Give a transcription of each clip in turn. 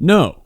No.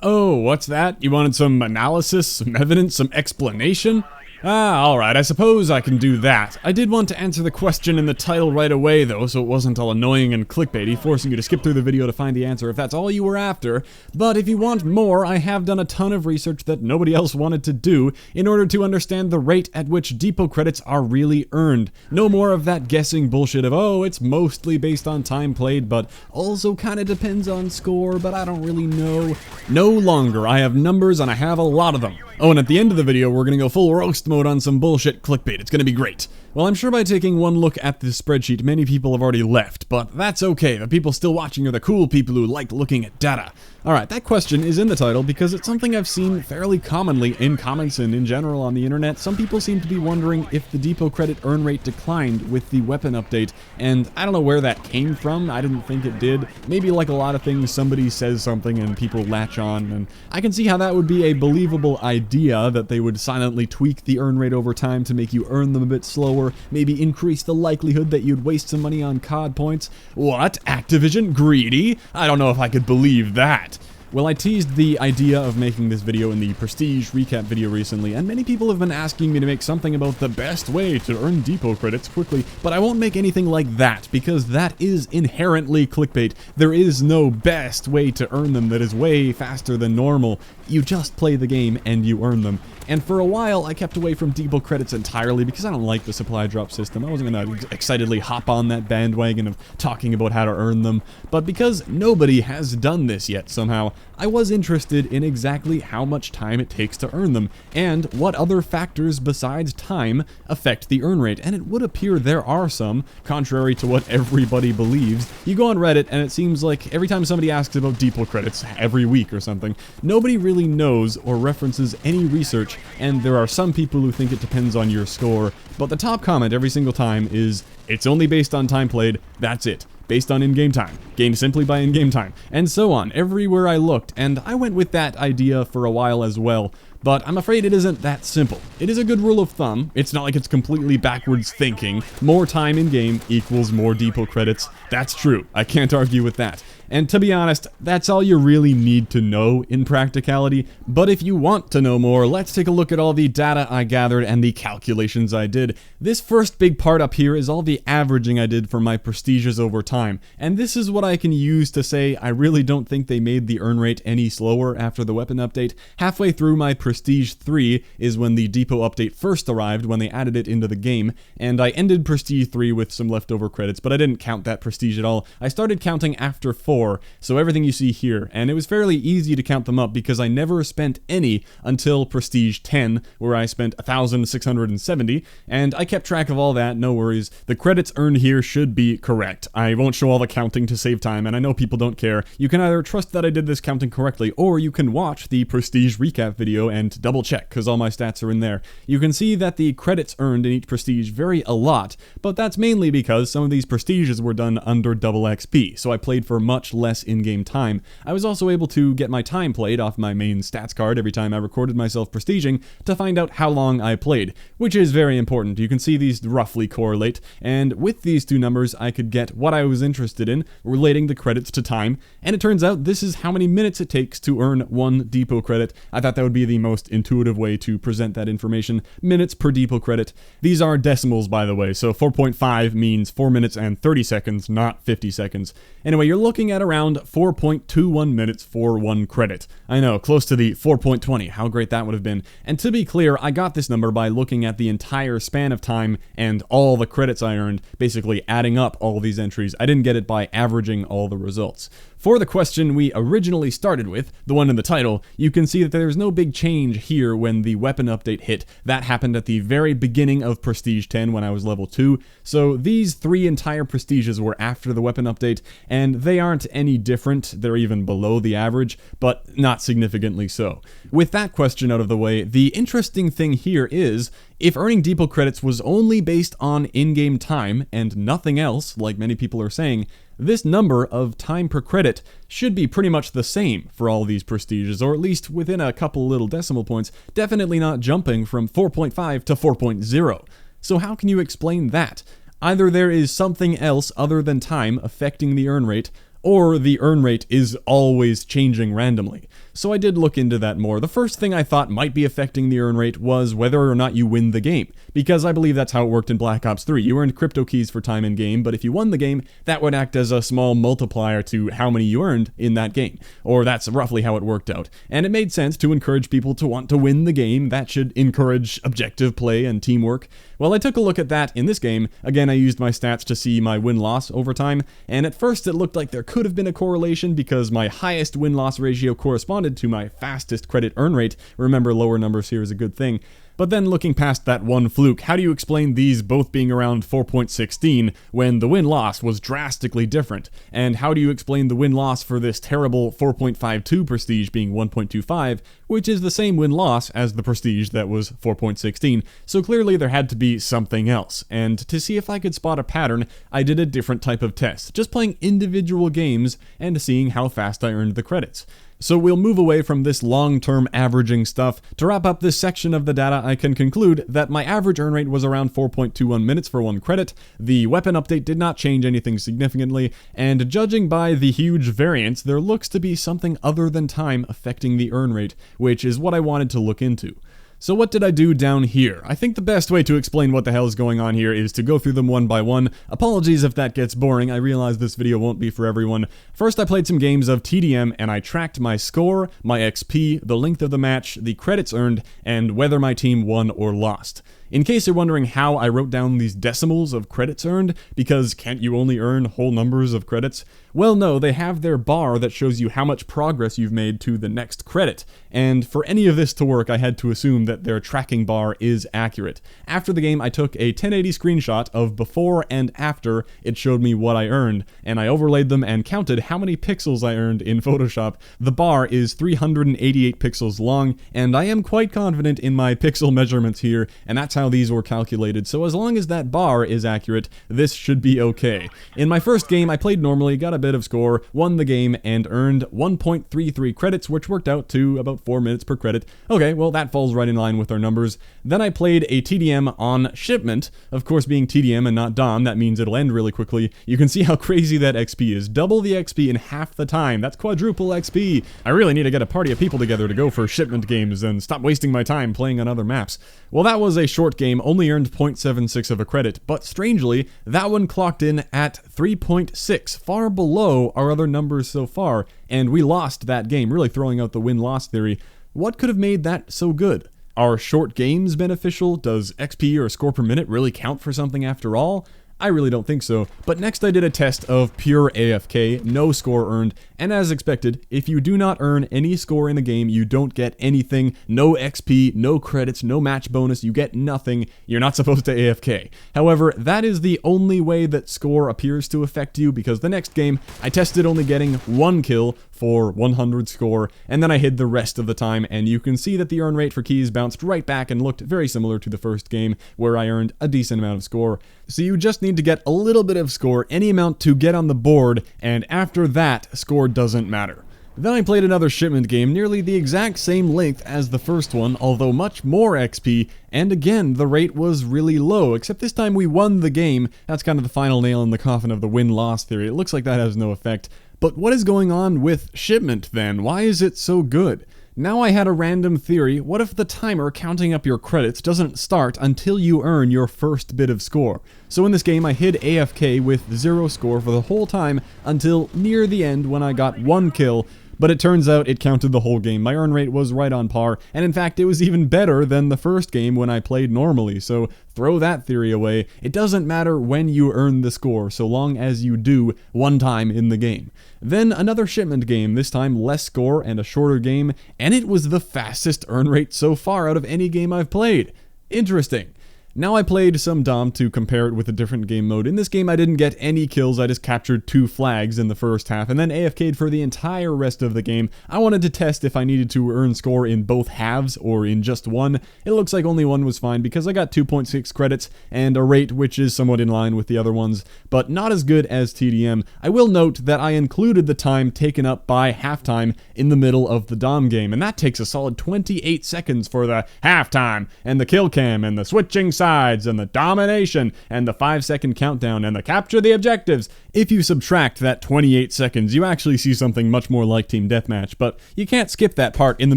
Oh, what's that? You wanted some analysis, some evidence, some explanation? Ah, alright, I suppose I can do that. I did want to answer the question in the title right away though, so it wasn't all annoying and clickbaity, forcing you to skip through the video to find the answer if that's all you were after. But if you want more, I have done a ton of research that nobody else wanted to do in order to understand the rate at which depot credits are really earned. No more of that guessing bullshit of, oh, it's mostly based on time played, but also kinda depends on score, but I don't really know. No longer. I have numbers and I have a lot of them. Oh, and at the end of the video, we're gonna go full roast mode on some bullshit clickbait. It's gonna be great. Well, I'm sure by taking one look at this spreadsheet, many people have already left, but that's okay. The people still watching are the cool people who like looking at data. Alright, that question is in the title because it's something I've seen fairly commonly in comments and in general on the internet. Some people seem to be wondering if the depot credit earn rate declined with the weapon update, and I don't know where that came from. I didn't think it did. Maybe like a lot of things, somebody says something and people latch on, and I can see how that would be a believable idea, that they would silently tweak the earn rate over time to make you earn them a bit slower, maybe increase the likelihood that you'd waste some money on COD points. What? Activision? Greedy? I don't know if I could believe that. Well, I teased the idea of making this video in the Prestige recap video recently, and many people have been asking me to make something about the best way to earn depot credits quickly, but I won't make anything like that, because that is inherently clickbait. There is no best way to earn them that is way faster than normal. You just play the game and you earn them. And for a while, I kept away from depot credits entirely because I don't like the supply drop system. I wasn't going to excitedly hop on that bandwagon of talking about how to earn them. But because nobody has done this yet somehow, I was interested in exactly how much time it takes to earn them, and what other factors besides time affect the earn rate. And it would appear there are some, contrary to what everybody believes. You go on Reddit, and it seems like every time somebody asks about depot credits, every week or something, nobody really knows or references any research, and there are some people who think it depends on your score, but the top comment every single time is, it's only based on time played, that's it. Based on in-game time, gained simply by in-game time, and so on, everywhere I looked, and I went with that idea for a while as well. But I'm afraid it isn't that simple. It is a good rule of thumb. It's not like it's completely backwards thinking. More time in-game equals more depot credits. That's true. I can't argue with that. And to be honest, that's all you really need to know in practicality. But if you want to know more, let's take a look at all the data I gathered and the calculations I did. This first big part up here is all the averaging I did for my prestiges over time. And this is what I can use to say I really don't think they made the earn rate any slower after the weapon update. Halfway through my Prestige 3 is when the depot update first arrived, when they added it into the game, and I ended Prestige 3 with some leftover credits, but I didn't count that Prestige at all. I started counting after 4, so everything you see here, and it was fairly easy to count them up because I never spent any until Prestige 10, where I spent 1,670, and I kept track of all that, no worries. The credits earned here should be correct. I won't show all the counting to save time, and I know people don't care. You can either trust that I did this counting correctly, or you can watch the Prestige recap video and double check, because all my stats are in there. You can see that the credits earned in each Prestige vary a lot, but that's mainly because some of these Prestiges were done under double XP, so I played for much less in-game time. I was also able to get my time played off my main stats card every time I recorded myself prestiging to find out how long I played, which is very important. You can see these roughly correlate, and with these two numbers I could get what I was interested in, relating the credits to time, and it turns out this is how many minutes it takes to earn one depot credit. I thought that would be the most intuitive way to present that information. Minutes per depot credit. These are decimals, by the way, so 4.5 means 4 minutes and 30 seconds, not 50 seconds. Anyway, you're looking at around 4.21 minutes for one credit. I know, close to the 4.20, how great that would have been. And to be clear, I got this number by looking at the entire span of time and all the credits I earned, basically adding up all these entries. I didn't get it by averaging all the results. For the question we originally started with, the one in the title, you can see that there's no big change here when the weapon update hit. That happened at the very beginning of Prestige 10 when I was level 2, so these 3 entire Prestiges were after the weapon update, and they aren't any different. They're even below the average, but not significantly so. With that question out of the way, the interesting thing here is, if earning depot credits was only based on in-game time and nothing else, like many people are saying, this number of time per credit should be pretty much the same for all these Prestiges, or at least within a couple little decimal points, definitely not jumping from 4.5 to 4.0. So how can you explain that? Either there is something else other than time affecting the earn rate, or the earn rate is always changing randomly. So I did look into that more. The first thing I thought might be affecting the earn rate was whether or not you win the game, because I believe that's how it worked in Black Ops 3. You earned crypto keys for time in game, but if you won the game, that would act as a small multiplier to how many you earned in that game, or that's roughly how it worked out. And it made sense to encourage people to want to win the game. That should encourage objective play and teamwork. Well, I took a look at that in this game. Again, I used my stats to see my win-loss over time, and at first it looked like there could have been a correlation because my highest win-loss ratio corresponded to my fastest credit earn rate. Remember, lower numbers here is a good thing. But then looking past that one fluke, how do you explain these both being around 4.16 when the win-loss was drastically different? And how do you explain the win-loss for this terrible 4.52 prestige being 1.25, which is the same win-loss as the prestige that was 4.16? So clearly there had to be something else. And to see if I could spot a pattern, I did a different type of test, just playing individual games and seeing how fast I earned the credits. So we'll move away from this long-term averaging stuff. To wrap up this section of the data, I can conclude that my average earn rate was around 4.21 minutes for 1 credit. The weapon update did not change anything significantly, and judging by the huge variance, there looks to be something other than time affecting the earn rate, which is what I wanted to look into. So what did I do down here? I think the best way to explain what the hell is going on here is to go through them one by one. Apologies if that gets boring, I realize this video won't be for everyone. First, I played some games of TDM and I tracked my score, my XP, the length of the match, the credits earned, and whether my team won or lost. In case you're wondering how I wrote down these decimals of credits earned, because can't you only earn whole numbers of credits? Well, no, they have their bar that shows you how much progress you've made to the next credit, and for any of this to work, I had to assume that their tracking bar is accurate. After the game, I took a 1080 screenshot of before and after it showed me what I earned, and I overlaid them and counted how many pixels I earned in Photoshop. The bar is 388 pixels long, and I am quite confident in my pixel measurements here, and that's how these were calculated, so as long as that bar is accurate, this should be okay. In my first game, I played normally, got a bit of score, won the game, and earned 1.33 credits, which worked out to about 4 minutes per credit. Okay, well that falls right in line with our numbers. Then I played a TDM on Shipment. Of course, being TDM and not Dom, that means it'll end really quickly. You can see how crazy that XP is. Double the XP in half the time. That's quadruple XP. I really need to get a party of people together to go for Shipment games and stop wasting my time playing on other maps. Well, that was a short game, only earned 0.76 of a credit, but strangely, that one clocked in at 3.6, far below our other numbers so far, and we lost that game, really throwing out the win-loss theory. What could have made that so good? Are short games beneficial? Does XP or score per minute really count for something after all? I really don't think so, but next I did a test of pure AFK, no score earned, and as expected, if you do not earn any score in the game, you don't get anything, no XP, no credits, no match bonus, you get nothing, you're not supposed to AFK. However, that is the only way that score appears to affect you, because the next game, I tested only getting 1 kill for 100 score, and then I hid the rest of the time, and you can see that the earn rate for keys bounced right back and looked very similar to the first game, where I earned a decent amount of score. So you just need to get a little bit of score, any amount to get on the board, and after that, score doesn't matter. Then I played another Shipment game, nearly the exact same length as the first one, although much more XP, and again, the rate was really low, except this time we won the game. That's kind of the final nail in the coffin of the win-loss theory. It looks like that has no effect. But what is going on with Shipment then? Why is it so good? Now I had a random theory. What if the timer counting up your credits doesn't start until you earn your first bit of score? So in this game I hid AFK with 0 score for the whole time until near the end when I got 1 kill, but it turns out it counted the whole game. My earn rate was right on par, and in fact it was even better than the first game when I played normally, so throw that theory away. It doesn't matter when you earn the score, so long as you do one time in the game. Then another Shipment game, this time less score and a shorter game, and it was the fastest earn rate so far out of any game I've played. Interesting. Now I played some Dom to compare it with a different game mode. In this game I didn't get any kills, I just captured 2 flags in the first half and then AFK'd for the entire rest of the game. I wanted to test if I needed to earn score in both halves or in just one. It looks like only one was fine because I got 2.6 credits and a rate which is somewhat in line with the other ones, but not as good as TDM. I will note that I included the time taken up by halftime in the middle of the Dom game, and that takes a solid 28 seconds for the halftime and the kill cam and the switching sides and the domination and the 5-second countdown and the capture the objectives. If you subtract that 28 seconds, you actually see something much more like Team Deathmatch, but you can't skip that part in the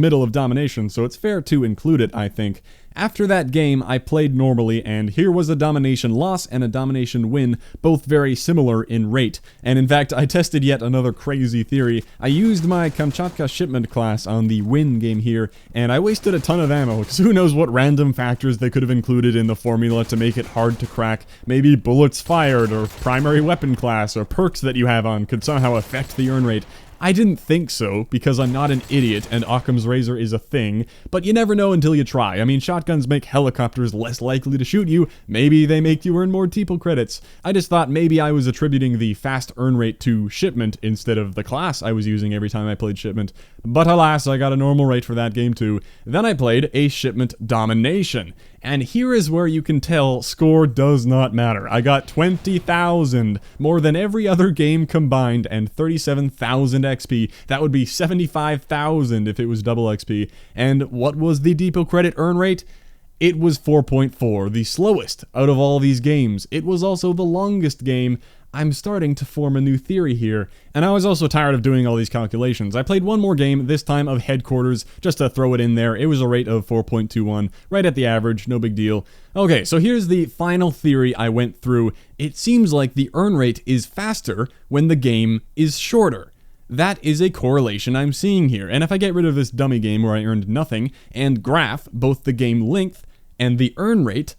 middle of domination, so it's fair to include it, I think. After that game, I played normally, and here was a domination loss and a domination win, both very similar in rate. And in fact, I tested yet another crazy theory. I used my Kamchatka Shipment class on the win game here, and I wasted a ton of ammo, because who knows what random factors they could have included in the formula to make it hard to crack. Maybe bullets fired, or primary weapon class, or perks that you have on could somehow affect the earn rate. I didn't think so, because I'm not an idiot and Occam's razor is a thing, but you never know until you try. I mean, shotguns make helicopters less likely to shoot you, maybe they make you earn more TPL credits. I just thought maybe I was attributing the fast earn rate to Shipment instead of the class I was using every time I played Shipment, but alas, I got a normal rate for that game too. Then I played a Shipment Domination. And here is where you can tell score does not matter. I got 20,000, more than every other game combined, and 37,000 XP. That would be 75,000 if it was double XP. And what was the depot credit earn rate? It was 4.4, the slowest out of all these games. It was also the longest game. I'm starting to form a new theory here, and I was also tired of doing all these calculations. I played one more game, this time of Headquarters, just to throw it in there. It was a rate of 4.21, right at the average, no big deal. Okay, so here's the final theory I went through. It seems like the earn rate is faster when the game is shorter. That is a correlation I'm seeing here, and if I get rid of this dummy game where I earned nothing, and graph both the game length and the earn rate,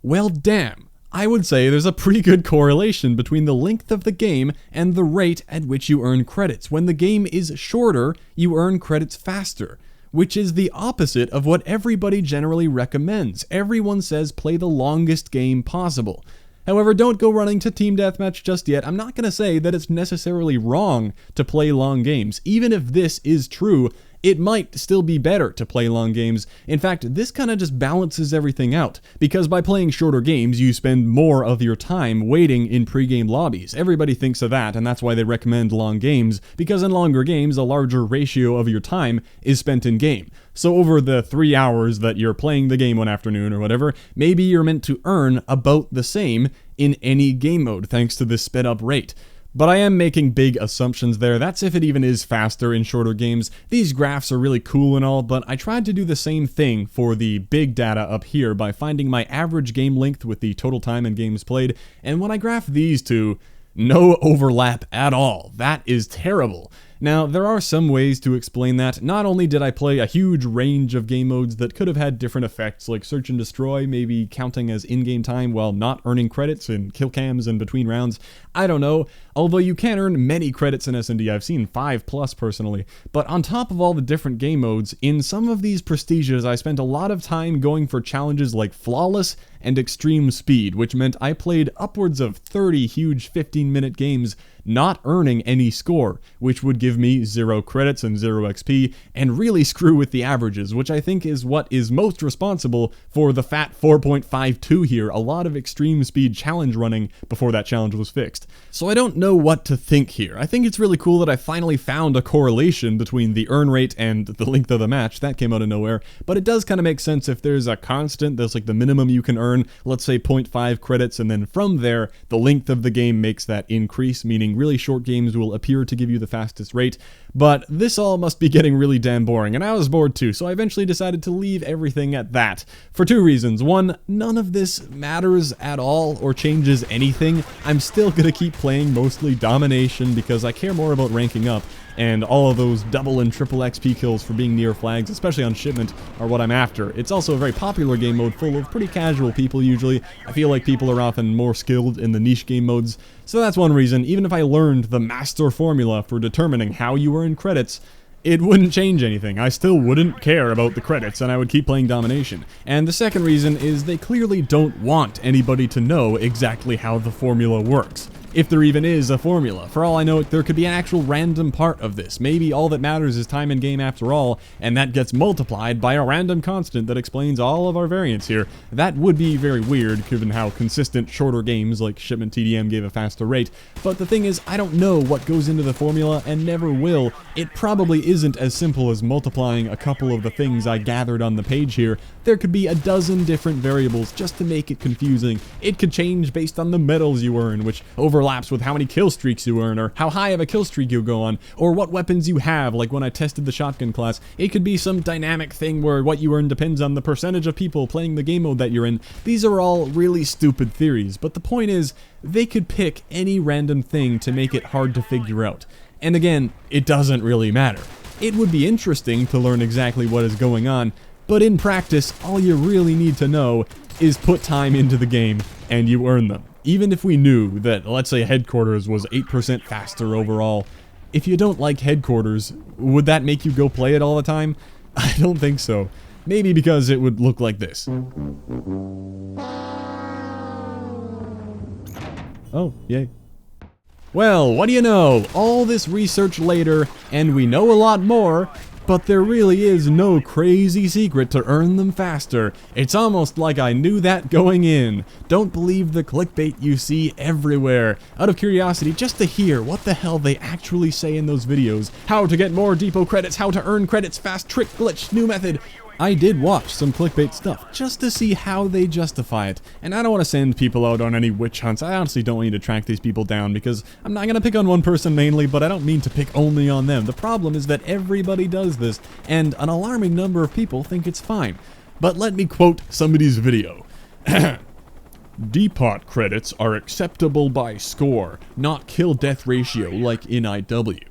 well damn. I would say there's a pretty good correlation between the length of the game and the rate at which you earn credits. When the game is shorter, you earn credits faster, which is the opposite of what everybody generally recommends. Everyone says play the longest game possible. However, don't go running to Team Deathmatch just yet. I'm not going to say that it's necessarily wrong to play long games. Even if this is true, it might still be better to play long games. In fact, this kind of just balances everything out, because by playing shorter games, you spend more of your time waiting in pre-game lobbies. Everybody thinks of that, and that's why they recommend long games, because in longer games, a larger ratio of your time is spent in game. So over the 3 hours that you're playing the game one afternoon or whatever, maybe you're meant to earn about the same in any game mode, thanks to this sped up rate. But I am making big assumptions there. That's if it even is faster in shorter games. These graphs are really cool and all, but I tried to do the same thing for the big data up here by finding my average game length with the total time in games played, and when I graph these two, no overlap at all. That is terrible. Now, there are some ways to explain that. Not only did I play a huge range of game modes that could have had different effects, like Search and Destroy maybe counting as in-game time while not earning credits in kill cams and between rounds. I don't know, although you can earn many credits in S&D. I've seen 5+ personally. But on top of all the different game modes, in some of these prestiges I spent a lot of time going for challenges like Flawless and Extreme Speed, which meant I played upwards of 30 huge 15-minute games not earning any score, which would give me 0 credits and 0 XP, and really screw with the averages, which I think is what is most responsible for the fat 4.52 here, a lot of extreme speed challenge running before that challenge was fixed. So I don't know what to think here. I think it's really cool that I finally found a correlation between the earn rate and the length of the match. That came out of nowhere, but it does kind of make sense if there's a constant, there's like the minimum you can earn, let's say 0.5 credits, and then from there, the length of the game makes that increase, meaning really short games will appear to give you the fastest rate. But this all must be getting really damn boring, and I was bored too, so I eventually decided to leave everything at that. For 2 reasons. One, none of this matters at all or changes anything. I'm still gonna keep playing mostly domination because I care more about ranking up, and all of those double and triple XP kills for being near flags, especially on Shipment, are what I'm after. It's also a very popular game mode full of pretty casual people usually. I feel like people are often more skilled in the niche game modes, so that's one reason. Even if I learned the master formula for determining how you earn credits, it wouldn't change anything. I still wouldn't care about the credits, and I would keep playing domination. And the second reason is they clearly don't want anybody to know exactly how the formula works. If there even is a formula. For all I know, there could be an actual random part of this. Maybe all that matters is time in game after all, and that gets multiplied by a random constant that explains all of our variance here. That would be very weird, given how consistent shorter games like Shipment TDM gave a faster rate. But the thing is, I don't know what goes into the formula, and never will. It probably isn't as simple as multiplying a couple of the things I gathered on the page here. There could be a dozen different variables just to make it confusing. It could change based on the medals you earn, which overlap overlaps with how many kill streaks you earn, or how high of a kill streak you go on, or what weapons you have, like when I tested the shotgun class. It could be some dynamic thing where what you earn depends on the percentage of people playing the game mode that you're in. These are all really stupid theories, but the point is, they could pick any random thing to make it hard to figure out. And again, it doesn't really matter. It would be interesting to learn exactly what is going on, but in practice, all you really need to know is put time into the game, and you earn them. Even if we knew that, let's say, Headquarters was 8% faster overall, if you don't like Headquarters, would that make you go play it all the time? I don't think so. Maybe because it would look like this. Oh, yay. Well, what do you know? All this research later, and we know a lot more, but there really is no crazy secret to earn them faster. It's almost like I knew that going in. Don't believe the clickbait you see everywhere. Out of curiosity, just to hear what the hell they actually say in those videos. How to get more depot credits, how to earn credits fast, trick, glitch, new method. I did watch some clickbait stuff, just to see how they justify it, and I don't want to send people out on any witch hunts. I honestly don't want you to track these people down, because I'm not going to pick on one person mainly, but I don't mean to pick only on them. The problem is that everybody does this, and an alarming number of people think it's fine. But let me quote somebody's video. Depot credits are acceptable by score, not kill-death ratio like in IW.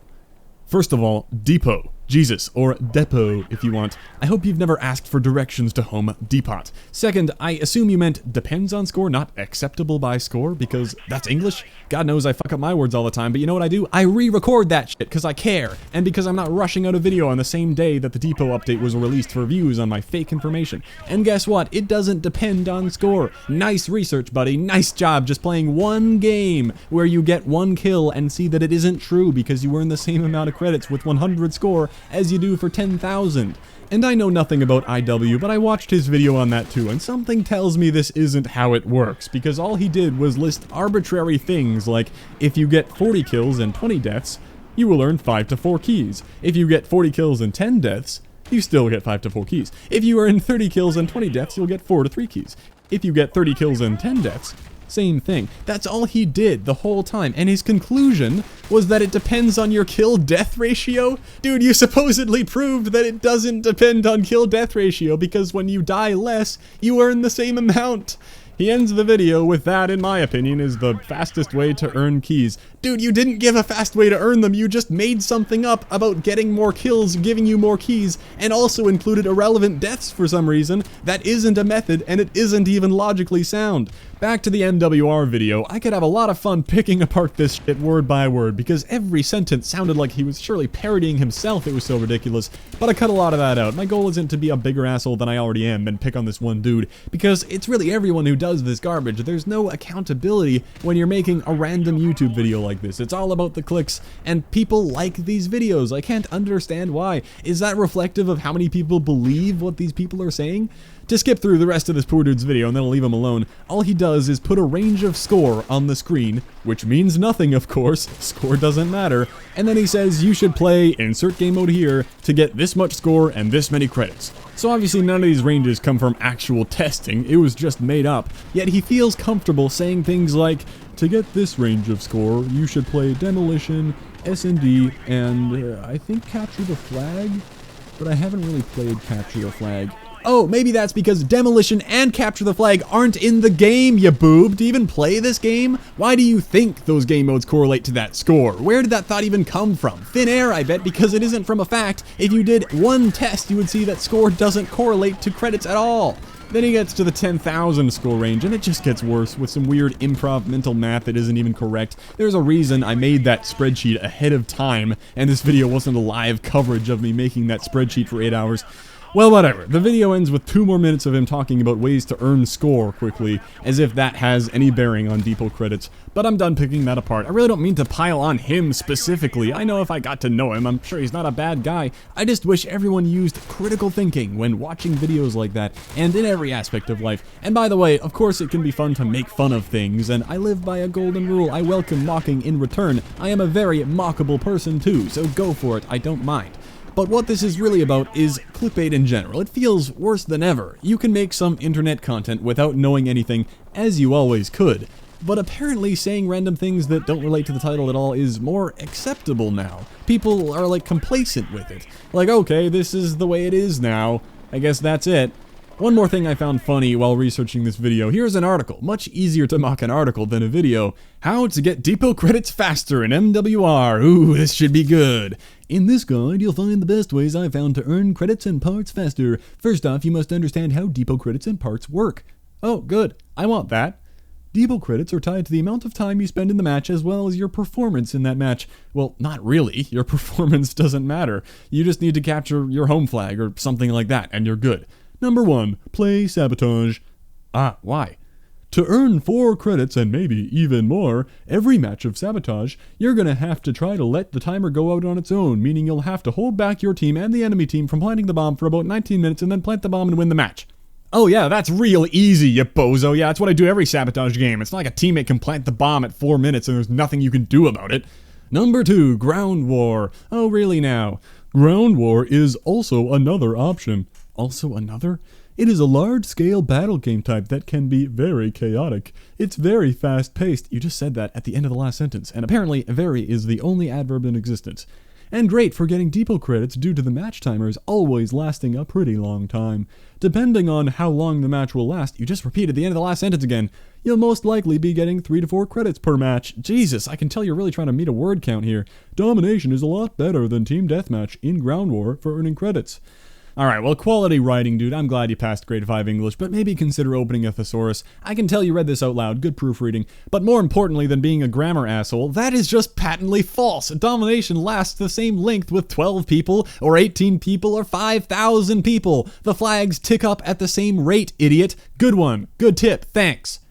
First of all, depot. Jesus, or depot if you want. I hope you've never asked for directions to Home Depot. Second, I assume you meant depends on score, not acceptable by score, because that's English. God knows I fuck up my words all the time, but you know what I do? I re-record that shit because I care, and because I'm not rushing out a video on the same day that the depot update was released for views on my fake information. And guess what? It doesn't depend on score. Nice research, buddy. Nice job just playing one game where you get one kill and see that it isn't true because you earn the same amount of credits with 100 score as you do for 10,000. And I know nothing about IW, but I watched his video on that too, and something tells me this isn't how it works, because all he did was list arbitrary things like, if you get 40 kills and 20 deaths, you will earn 5 to 4 keys. If you get 40 kills and 10 deaths, you still get 5 to 4 keys. If you earn 30 kills and 20 deaths, you'll get 4 to 3 keys. If you get 30 kills and 10 deaths, same thing. That's all he did the whole time, and his conclusion was that it depends on your kill-death ratio? Dude, you supposedly proved that it doesn't depend on kill-death ratio, because when you die less, you earn the same amount. He ends the video with that, in my opinion, is the fastest way to earn keys. Dude, you didn't give a fast way to earn them, you just made something up about getting more kills, giving you more keys, and also included irrelevant deaths for some reason. That isn't a method, and it isn't even logically sound. Back to the MWR video, I could have a lot of fun picking apart this shit word by word, because every sentence sounded like he was surely parodying himself, it was so ridiculous, but I cut a lot of that out. My goal isn't to be a bigger asshole than I already am and pick on this one dude, because it's really everyone who does this garbage. There's no accountability when you're making a random YouTube video like this. It's all about the clicks, and people like these videos. I can't understand why. Is that reflective of how many people believe what these people are saying? To skip through the rest of this poor dude's video and then I'll leave him alone, all he does is put a range of score on the screen, which means nothing of course, score doesn't matter, and then he says you should play insert game mode here to get this much score and this many credits. So obviously none of these ranges come from actual testing, it was just made up, yet he feels comfortable saying things like, to get this range of score, you should play Demolition, S&D, and I think Capture the Flag, but I haven't really played Capture the Flag. Oh, maybe that's because Demolition and Capture the Flag aren't in the game, you boob. To even play this game? Why do you think those game modes correlate to that score? Where did that thought even come from? Thin air, I bet, because it isn't from a fact. If you did one test, you would see that score doesn't correlate to credits at all. Then he gets to the 10,000 score range, and it just gets worse with some weird improv mental math that isn't even correct. There's a reason I made that spreadsheet ahead of time, and this video wasn't a live coverage of me making that spreadsheet for 8 hours. Well, whatever. The video ends with 2 more minutes of him talking about ways to earn score quickly, as if that has any bearing on depot credits. But I'm done picking that apart. I really don't mean to pile on him specifically. I know if I got to know him, I'm sure he's not a bad guy. I just wish everyone used critical thinking when watching videos like that, and in every aspect of life. And by the way, of course it can be fun to make fun of things, and I live by a golden rule. I welcome mocking in return. I am a very mockable person too, so go for it. I don't mind. But what this is really about is clickbait in general. It feels worse than ever. You can make some internet content without knowing anything, as you always could. but apparently saying random things that don't relate to the title at all is more acceptable now. People are like complacent with it. Like, okay, this is the way it is now. I guess that's it. One more thing I found funny while researching this video. Here's an article. Much easier to mock an article than a video. How to get depot credits faster in MWR. Ooh, this should be good. In this guide, you'll find the best ways I found to earn credits and parts faster. First off, you must understand how depot credits and parts work. Oh, good. I want that. Depot credits are tied to the amount of time you spend in the match as well as your performance in that match. Well, not really. Your performance doesn't matter. You just need to capture your home flag or something like that, and you're good. Number 1, play sabotage. Ah, why? To earn 4 credits and maybe even more, every match of sabotage, you're gonna have to try to let the timer go out on its own, meaning you'll have to hold back your team and the enemy team from planting the bomb for about 19 minutes and then plant the bomb and win the match. Oh yeah, that's real easy, you bozo. Yeah, that's what I do every sabotage game. It's not like a teammate can plant the bomb at 4 minutes and there's nothing you can do about it. Number 2, ground war. Oh really now? Ground war is also another option. Also another? It is a large-scale battle game type that can be very chaotic. It's very fast-paced. You just said that at the end of the last sentence, and apparently very is the only adverb in existence. And great for getting depot credits due to the match timers always lasting a pretty long time. Depending on how long the match will last, you just repeated the end of the last sentence again, you'll most likely be getting 3 to 4 credits per match. Jesus, I can tell you're really trying to meet a word count here. Domination is a lot better than team deathmatch in ground war for earning credits. Alright, well, quality writing, dude. I'm glad you passed grade 5 English, but maybe consider opening a thesaurus. I can tell you read this out loud, good proofreading. But more importantly than being a grammar asshole, that is just patently false. Domination lasts the same length with 12 people, or 18 people, or 5,000 people. The flags tick up at the same rate, idiot. Good one. Good tip. Thanks.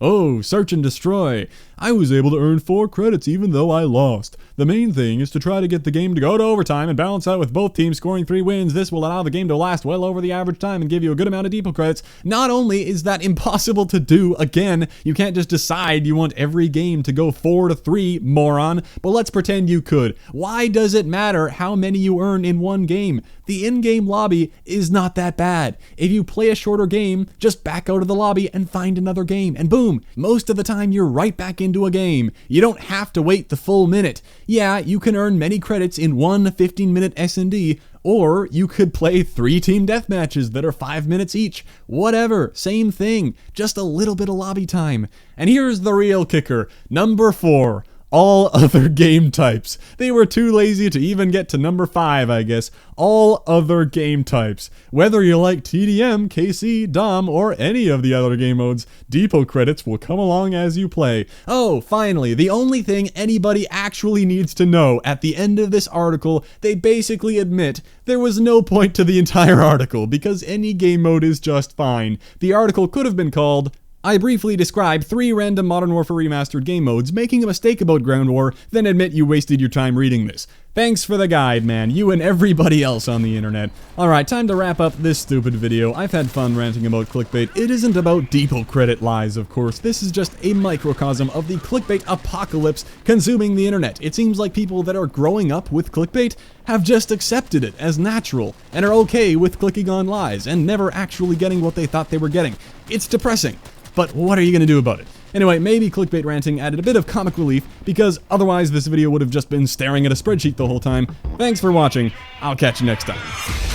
Oh, search and destroy. I was able to earn 4 credits even though I lost. The main thing is to try to get the game to go to overtime and balance out with both teams scoring 3 wins. This will allow the game to last well over the average time and give you a good amount of depot credits. Not only is that impossible to do, again, you can't just decide you want every game to go 4-3, moron, but let's pretend you could. Why does it matter how many you earn in one game? The in-game lobby is not that bad. If you play a shorter game, just back out of the lobby and find another game, and boom, most of the time you're right back into a game. You don't have to wait the full minute. Yeah, you can earn many credits in one 15-minute S&D, or you could play 3 team deathmatches that are 5 minutes each. Whatever, same thing, just a little bit of lobby time. And here's the real kicker, number 4. All other game types. They were too lazy to even get to number 5, I guess. All other game types. Whether you like TDM, KC, Dom, or any of the other game modes, depot credits will come along as you play. Oh, finally, the only thing anybody actually needs to know at the end of this article, they basically admit there was no point to the entire article because any game mode is just fine. The article could have been called, I briefly describe 3 random Modern Warfare Remastered game modes, making a mistake about Ground War, then admit you wasted your time reading this. Thanks for the guide, man, you and everybody else on the internet. Alright, time to wrap up this stupid video. I've had fun ranting about clickbait. It isn't about depot credit lies, of course. This is just a microcosm of the clickbait apocalypse consuming the internet. It seems like people that are growing up with clickbait have just accepted it as natural, and are okay with clicking on lies, and never actually getting what they thought they were getting. It's depressing. But what are you going to do about it? Anyway, maybe clickbait ranting added a bit of comic relief, because otherwise this video would have just been staring at a spreadsheet the whole time. Thanks for watching. I'll catch you next time.